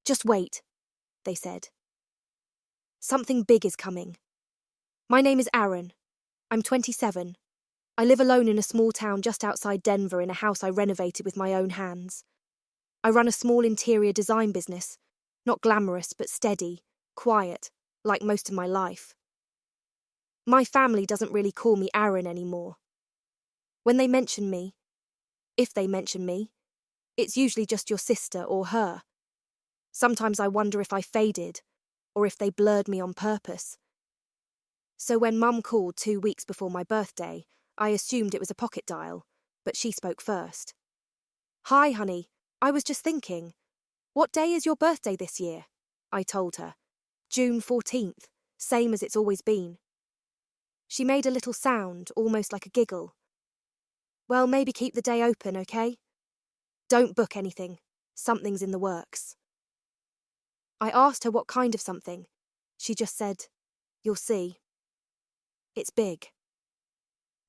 Just wait, they said. Something big is coming. My name is Aaron. I'm 27. I live alone in a small town just outside Denver in a house I renovated with my own hands. I run a small interior design business, not glamorous but steady, quiet, like most of my life. My family doesn't really call me Aaron anymore. When they mention me, if they mention me, it's usually just your sister or her. Sometimes I wonder if I faded, or if they blurred me on purpose. So when Mum called 2 weeks before my birthday, I assumed it was a pocket dial, but she spoke first. "Hi, honey. I was just thinking. What day is your birthday this year?" I told her. "June 14th, same as it's always been." She made a little sound, almost like a giggle. "Well, maybe keep the day open, okay? Don't book anything. Something's in the works." I asked her what kind of something. She just said, "You'll see. It's big."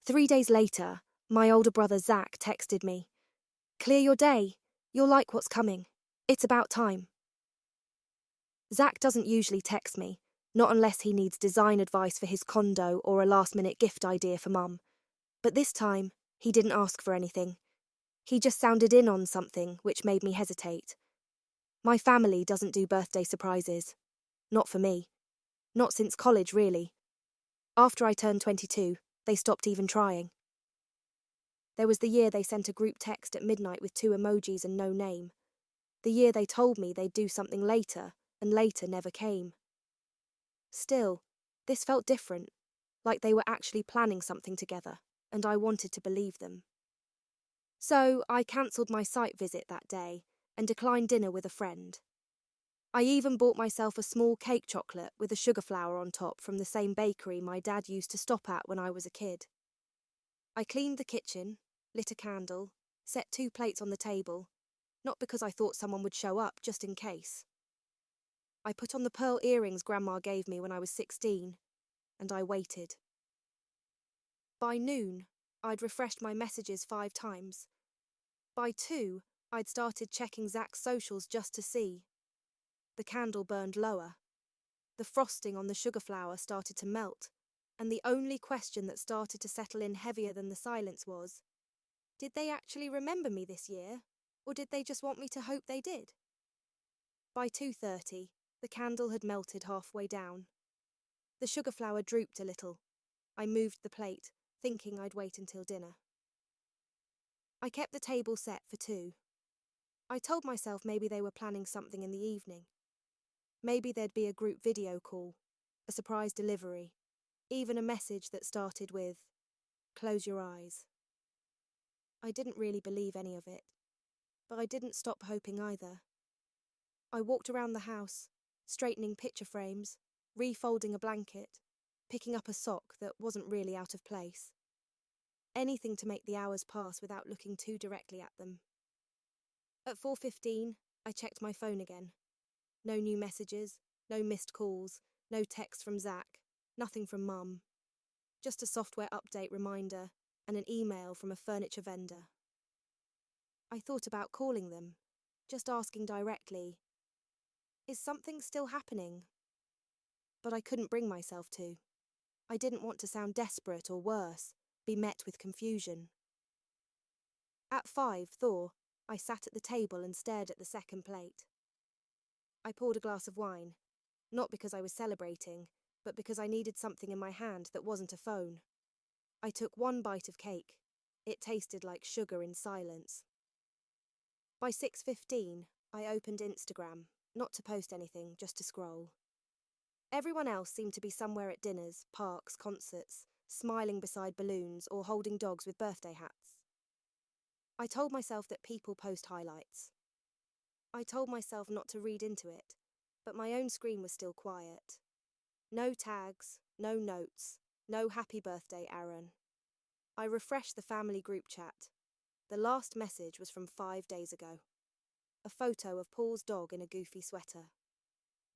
3 days later, my older brother Zach texted me. "Clear your day. You'll like what's coming. It's about time." Zach doesn't usually text me, not unless he needs design advice for his condo or a last-minute gift idea for Mum. But this time, he didn't ask for anything. He just sounded in on something which made me hesitate. My family doesn't do birthday surprises. Not for me. Not since college, really. After I turned 22, they stopped even trying. There was the year they sent a group text at midnight with 2 emojis and no name. The year they told me they'd do something later, and later never came. Still, this felt different, like they were actually planning something together, and I wanted to believe them. So I cancelled my site visit that day and declined dinner with a friend. I even bought myself a small cake chocolate with a sugar flower on top from the same bakery my dad used to stop at when I was a kid. I cleaned the kitchen, lit a candle, set 2 plates on the table, not because I thought someone would show up, just in case. I put on the pearl earrings Grandma gave me when I was 16, and I waited. By noon, I'd refreshed my messages 5 times. By 2, I'd started checking Zach's socials just to see. The candle burned lower. The frosting on the sugar flower started to melt, and the only question that started to settle in heavier than the silence was, did they actually remember me this year, or did they just want me to hope they did? By 2:30, the candle had melted halfway down. The sugar flower drooped a little. I moved the plate, thinking I'd wait until dinner. I kept the table set for 2. I told myself maybe they were planning something in the evening. Maybe there'd be a group video call, a surprise delivery, even a message that started with, "Close your eyes." I didn't really believe any of it, but I didn't stop hoping either. I walked around the house, straightening picture frames, refolding a blanket, picking up a sock that wasn't really out of place. Anything to make the hours pass without looking too directly at them. At 4:15, I checked my phone again. No new messages, no missed calls, no text from Zach, nothing from Mum. Just a software update reminder and an email from a furniture vendor. I thought about calling them, just asking directly, "Is something still happening?" But I couldn't bring myself to. I didn't want to sound desperate or worse, be met with confusion. At 5, I sat at the table and stared at the second plate. I poured a glass of wine, not because I was celebrating, but because I needed something in my hand that wasn't a phone. I took 1 bite of cake. It tasted like sugar in silence. By 6:15, I opened Instagram, not to post anything, just to scroll. Everyone else seemed to be somewhere at dinners, parks, concerts, smiling beside balloons or holding dogs with birthday hats. I told myself that people post highlights. I told myself not to read into it, but my own screen was still quiet. No tags, no notes, no happy birthday, Aaron. I refreshed the family group chat. The last message was from 5 days ago. A photo of Paul's dog in a goofy sweater.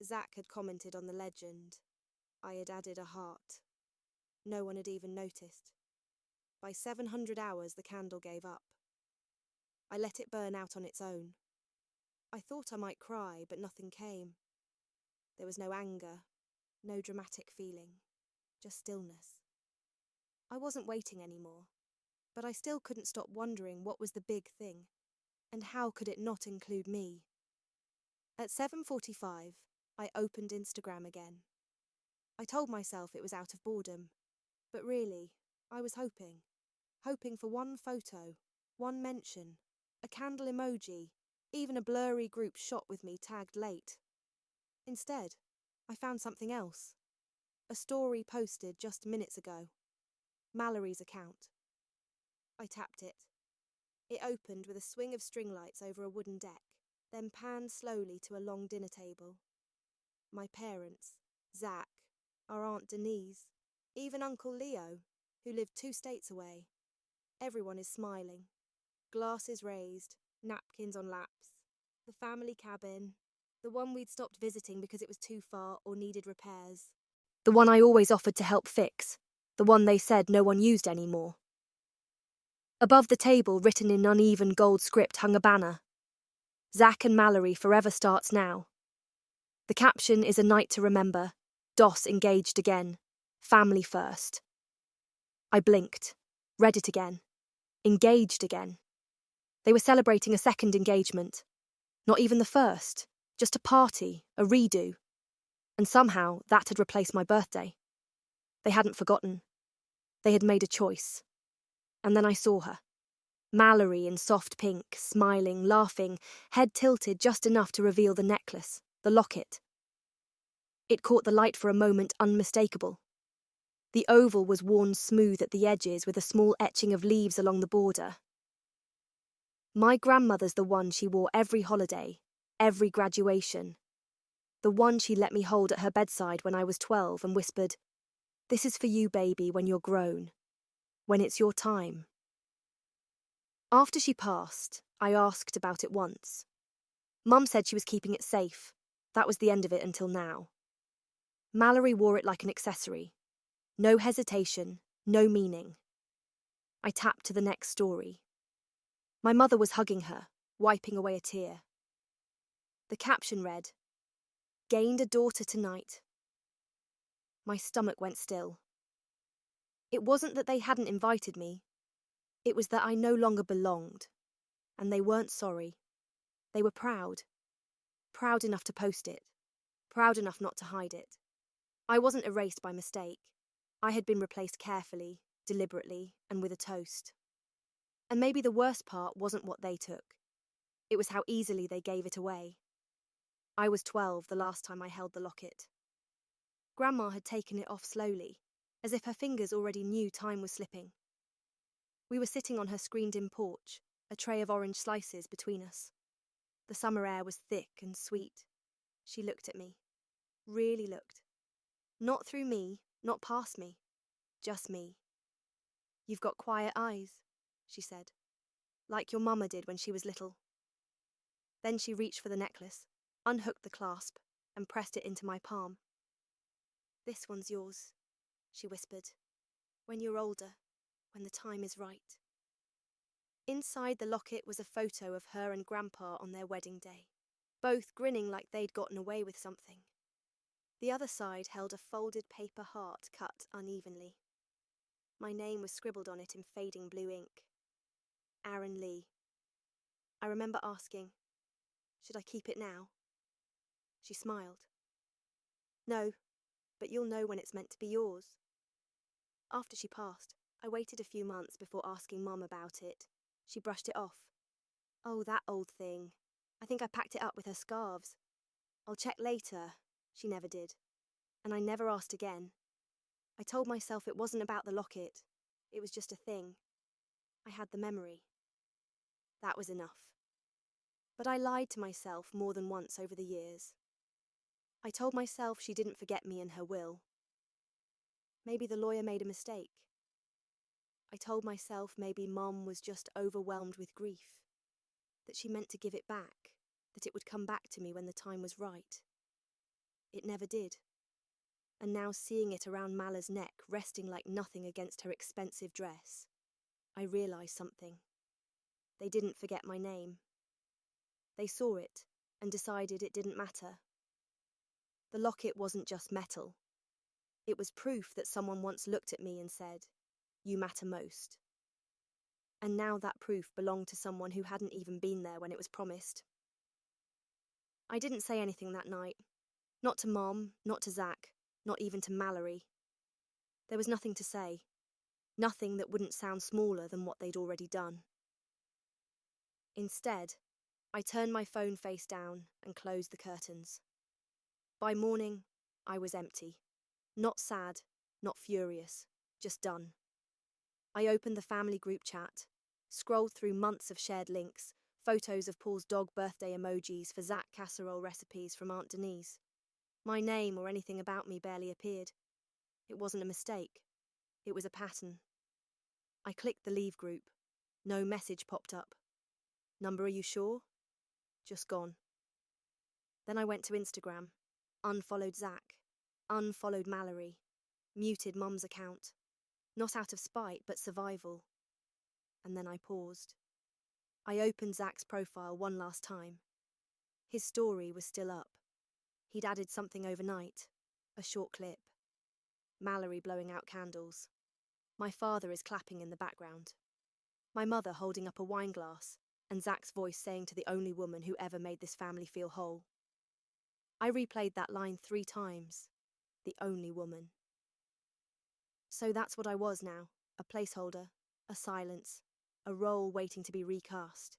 Zach had commented on the legend. I had added a heart. No one had even noticed. By 700 hours, the candle gave up. I let it burn out on its own. I thought I might cry, but nothing came. There was no anger, no dramatic feeling, just stillness. I wasn't waiting anymore, but I still couldn't stop wondering what was the big thing, and how could it not include me? At 7:45, I opened Instagram again. I told myself it was out of boredom, but really, I was hoping for one photo, one mention, a candle emoji, even a blurry group shot with me tagged late. Instead, I found something else. A story posted just minutes ago. Mallory's account. I tapped it. It opened with a swing of string lights over a wooden deck, then panned slowly to a long dinner table. My parents, Zach, our Aunt Denise, even Uncle Leo, who lived 2 states away. Everyone is smiling. Glasses raised, napkins on laps. The family cabin, the one we'd stopped visiting because it was too far or needed repairs. The one I always offered to help fix. The one they said no one used anymore. Above the table, written in uneven gold script, hung a banner. Zach and Mallory forever starts now. The caption is a night to remember. DOS engaged again. Family first. I blinked. Read it again. Engaged again. They were celebrating a second engagement. Not even the first. Just a party, a redo. And somehow that had replaced my birthday. They hadn't forgotten. They had made a choice. And then I saw her. Mallory in soft pink, smiling, laughing, head tilted just enough to reveal the necklace, the locket. It caught the light for a moment unmistakable. The oval was worn smooth at the edges with a small etching of leaves along the border. My grandmother's the one she wore every holiday, every graduation. The one she let me hold at her bedside when I was 12 and whispered, "This is for you, baby, when you're grown. When it's your time." After she passed, I asked about it once. Mum said she was keeping it safe. That was the end of it until now. Mallory wore it like an accessory. No hesitation, no meaning. I tapped to the next story. My mother was hugging her, wiping away a tear. The caption read, "Gained a daughter tonight." My stomach went still. It wasn't that they hadn't invited me. It was that I no longer belonged. And they weren't sorry. They were proud. Proud enough to post it. Proud enough not to hide it. I wasn't erased by mistake. I had been replaced carefully, deliberately, and with a toast. And maybe the worst part wasn't what they took. It was how easily they gave it away. I was 12 the last time I held the locket. Grandma had taken it off slowly, as if her fingers already knew time was slipping. We were sitting on her screened-in porch, a tray of orange slices between us. The summer air was thick and sweet. She looked at me. Really looked. Not through me, not past me. Just me. "You've got quiet eyes," she said. "Like your mama did when she was little." Then she reached for the necklace, unhooked the clasp, and pressed it into my palm. "This one's yours," she whispered. "When you're older, when the time is right." Inside the locket was a photo of her and Grandpa on their wedding day, both grinning like they'd gotten away with something. The other side held a folded paper heart cut unevenly. My name was scribbled on it in fading blue ink. Aaron Lee. I remember asking, "Should I keep it now?" She smiled. "No, but you'll know when it's meant to be yours." After she passed, I waited a few months before asking Mum about it. She brushed it off. "Oh, that old thing. I think I packed it up with her scarves. I'll check later." She never did. And I never asked again. I told myself it wasn't about the locket. It was just a thing. I had the memory. That was enough. But I lied to myself more than once over the years. I told myself she didn't forget me in her will. Maybe the lawyer made a mistake. I told myself maybe Mom was just overwhelmed with grief. That she meant to give it back. That it would come back to me when the time was right. It never did. And now seeing it around Mala's neck, resting like nothing against her expensive dress, I realised something. They didn't forget my name. They saw it, and decided it didn't matter. The locket wasn't just metal. It was proof that someone once looked at me and said, "You matter most." And now that proof belonged to someone who hadn't even been there when it was promised. I didn't say anything that night. Not to Mom, not to Zach, not even to Mallory. There was nothing to say. Nothing that wouldn't sound smaller than what they'd already done. Instead, I turned my phone face down and closed the curtains. By morning, I was empty. Not sad, not furious, just done. I opened the family group chat, scrolled through months of shared links, photos of Paul's dog birthday emojis for Zach casserole recipes from Aunt Denise. My name or anything about me barely appeared. It wasn't a mistake. It was a pattern. I clicked the leave group. No message popped up. Number, are you sure? Just gone. Then I went to Instagram, unfollowed Zach, unfollowed Mallory, muted Mum's account. Not out of spite, but survival. And then I paused. I opened Zach's profile one last time. His story was still up. He'd added something overnight, a short clip. Mallory blowing out candles. My father is clapping in the background. My mother holding up a wine glass, and Zach's voice saying to the only woman who ever made this family feel whole. I replayed that line 3 times. The only woman. So that's what I was now, a placeholder, a silence, a role waiting to be recast.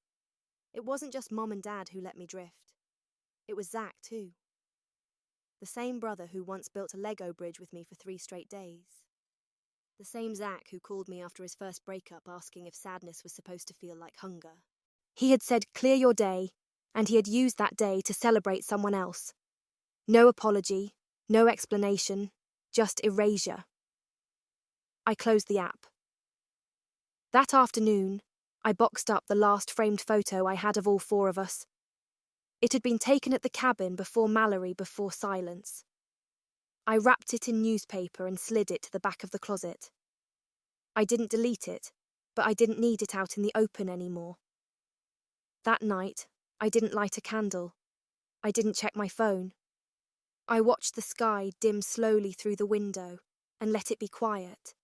It wasn't just Mom and Dad who let me drift. It was Zach too. The same brother who once built a Lego bridge with me for 3 straight days. The same Zach who called me after his first breakup asking if sadness was supposed to feel like hunger. He had said, "Clear your day," and he had used that day to celebrate someone else. No apology, no explanation, just erasure. I closed the app. That afternoon, I boxed up the last framed photo I had of all 4 of us. It had been taken at the cabin before Mallory, before Silence. I wrapped it in newspaper and slid it to the back of the closet. I didn't delete it, but I didn't need it out in the open anymore. That night, I didn't light a candle. I didn't check my phone. I watched the sky dim slowly through the window and let it be quiet.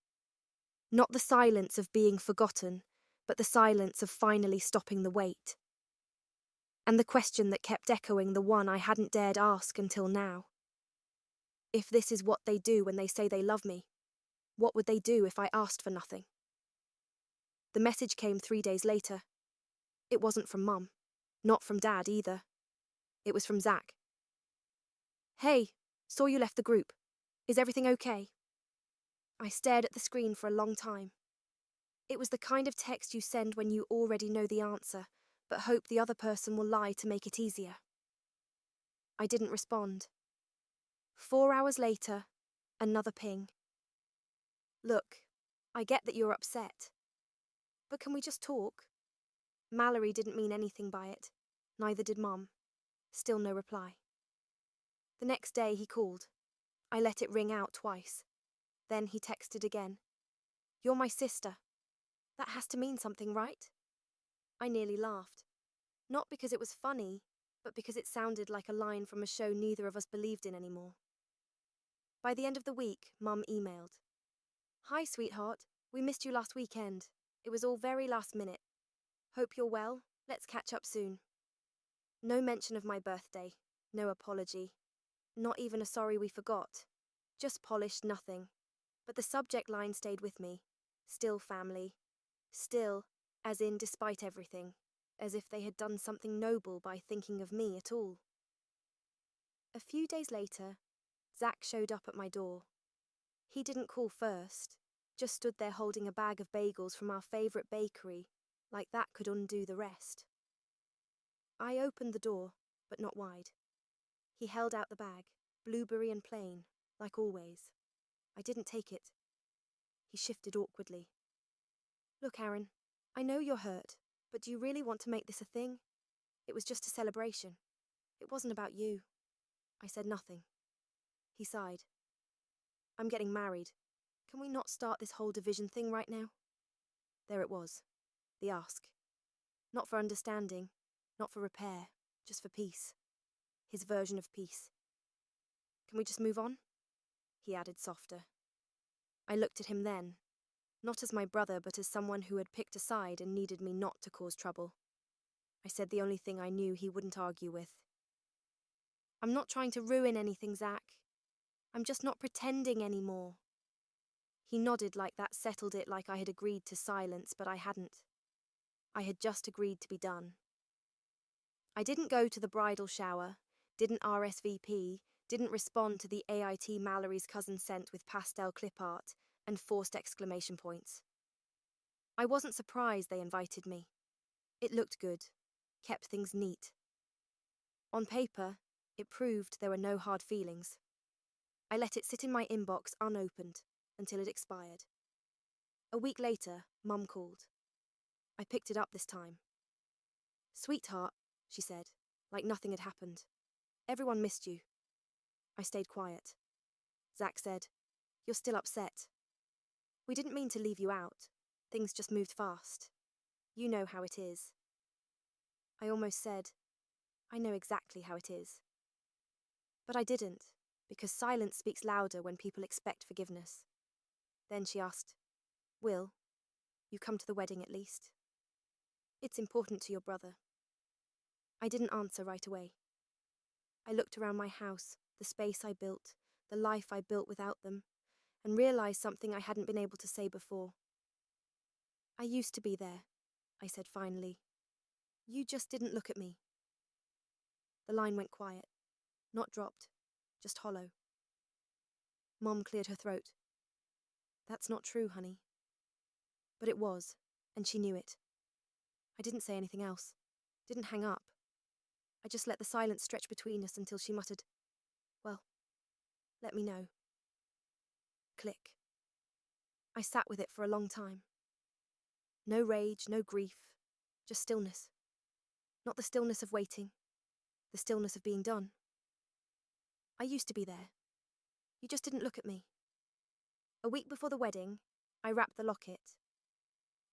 Not the silence of being forgotten, but the silence of finally stopping the wait. And the question that kept echoing, the one I hadn't dared ask until now. If this is what they do when they say they love me, what would they do if I asked for nothing? The message came 3 days later. It wasn't from Mum, not from Dad either. It was from Zach. "Hey, saw you left the group. Is everything okay?" I stared at the screen for a long time. It was the kind of text you send when you already know the answer, but hope the other person will lie to make it easier. I didn't respond. 4 hours later, another ping. "Look, I get that you're upset. But can we just talk?" Mallory didn't mean anything by it. Neither did Mom. Still no reply. The next day he called. I let it ring out twice. Then he texted again. "You're my sister. That has to mean something, right?" I nearly laughed. Not because it was funny, but because it sounded like a line from a show neither of us believed in anymore. By the end of the week, Mum emailed. "Hi, sweetheart. We missed you last weekend. It was all very last minute. Hope you're well. Let's catch up soon." No mention of my birthday. No apology. Not even a sorry we forgot. Just polished nothing. But the subject line stayed with me. Still family. Still, as in despite everything. As if they had done something noble by thinking of me at all. A few days later, Zach showed up at my door. He didn't call first, just stood there holding a bag of bagels from our favourite bakery, like that could undo the rest. I opened the door, but not wide. He held out the bag, blueberry and plain, like always. I didn't take it. He shifted awkwardly. "Look, Aaron, I know you're hurt, but do you really want to make this a thing? It was just a celebration. It wasn't about you." I said nothing. He sighed. "I'm getting married. Can we not start this whole division thing right now?" There it was. The ask. Not for understanding, not for repair, just for peace. his version of peace. Can we just move on? He added softer. I looked at him then, not as my brother but as someone who had picked a side and needed me not to cause trouble. I said the only thing I knew he wouldn't argue with. I'm not trying to ruin anything, Zach. I'm just not pretending anymore. He nodded like that settled it, like I had agreed to silence, but I hadn't. I had just agreed to be done. I didn't go to the bridal shower, didn't RSVP, didn't respond to the AIT Mallory's cousin sent with pastel clip art and forced exclamation points. I wasn't surprised they invited me. It looked good, kept things neat. On paper, it proved there were no hard feelings. I let it sit in my inbox unopened until it expired. A week later, Mum called. I picked it up this time. "Sweetheart," she said, like nothing had happened. "Everyone missed you." I stayed quiet. Zach said, "You're still upset." "We didn't mean to leave you out. Things just moved fast. You know how it is." I almost said, "I know exactly how it is." But I didn't, because silence speaks louder when people expect forgiveness. Then she asked, "Will, you come to the wedding at least? It's important to your brother." I didn't answer right away. I looked around my house, the space I built, the life I built without them, and realized something I hadn't been able to say before. "I used to be there," I said finally. "You just didn't look at me." The line went quiet, not dropped, just hollow. Mom cleared her throat. "That's not true, honey." But it was, and she knew it. I didn't say anything else, didn't hang up. I just let the silence stretch between us until she muttered, "Well, let me know." Click. I sat with it for a long time. No rage, no grief, just stillness. Not the stillness of waiting, the stillness of being done. I used to be there. You just didn't look at me. A week before the wedding, I wrapped the locket.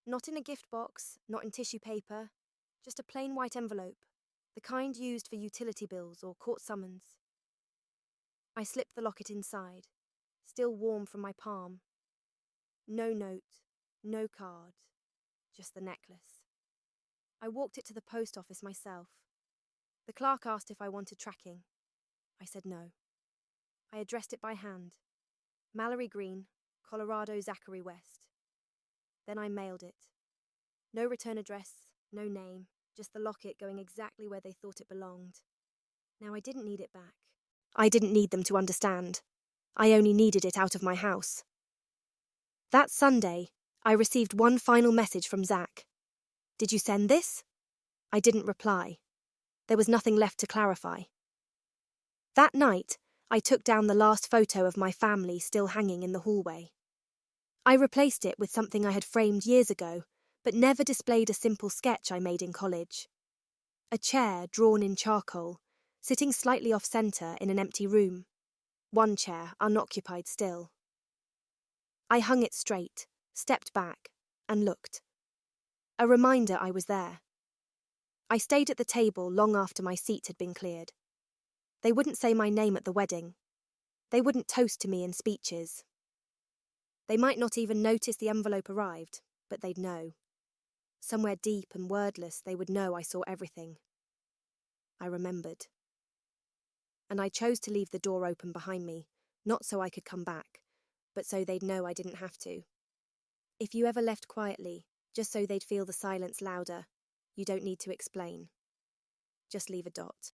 Not in a gift box, not in tissue paper, just a plain white envelope, the kind used for utility bills or court summons. I slipped the locket inside, still warm from my palm. No note, no card, just the necklace. I walked it to the post office myself. The clerk asked if I wanted tracking. I said no. I addressed it by hand. Mallory Green, Colorado Zachary West. Then I mailed it. No return address, no name, just the locket going exactly where they thought it belonged. Now I didn't need it back. I didn't need them to understand. I only needed it out of my house. That Sunday, I received one final message from Zach. "Did you send this?" I didn't reply. There was nothing left to clarify. That night, I took down the last photo of my family still hanging in the hallway. I replaced it with something I had framed years ago, but never displayed a simple sketch I made in college. A chair drawn in charcoal, sitting slightly off-center in an empty room. One chair unoccupied still. I hung it straight, stepped back, and looked. A reminder I was there. I stayed at the table long after my seat had been cleared. They wouldn't say my name at the wedding. They wouldn't toast to me in speeches. They might not even notice the envelope arrived, but they'd know. Somewhere deep and wordless, they would know I saw everything. I remembered. And I chose to leave the door open behind me, not so I could come back, but so they'd know I didn't have to. If you ever left quietly, just so they'd feel the silence louder, you don't need to explain. Just leave a dot.